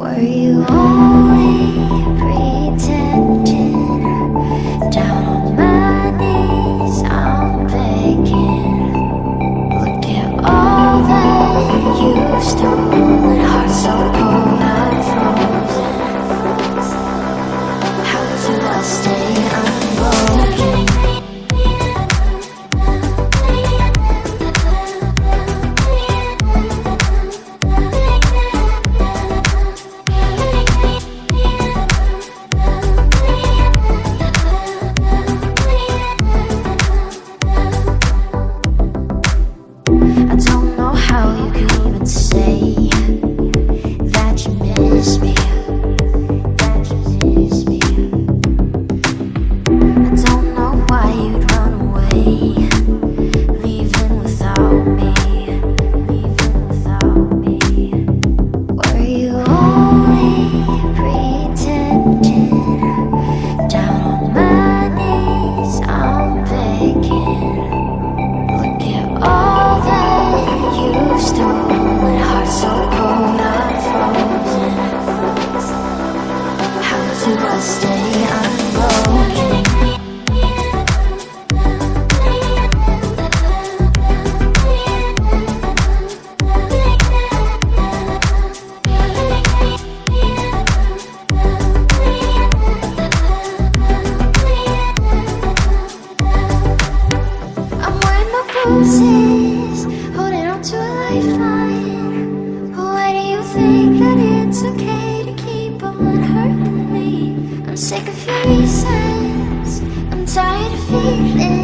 Were you only pretending? Down on my knees, I'm begging. Look at all that you've stolen. Heart so cold, I'm frozen. How do I stay unbroken? I don't know how you could even say that you miss me, that you miss me. I don't know why you'd run away, leaving without me, leaving without me. Were you only pretending? Down on my knees, I'm begging. Look at all that you've stolen. Heart so cold, I'm frozen. How do I stay unbroken? I'm wearing my bruises, holding on to a lifeline. Why do you think that it's okay to keep on hurting me? I'm sick of your reasons, I'm tired of feeling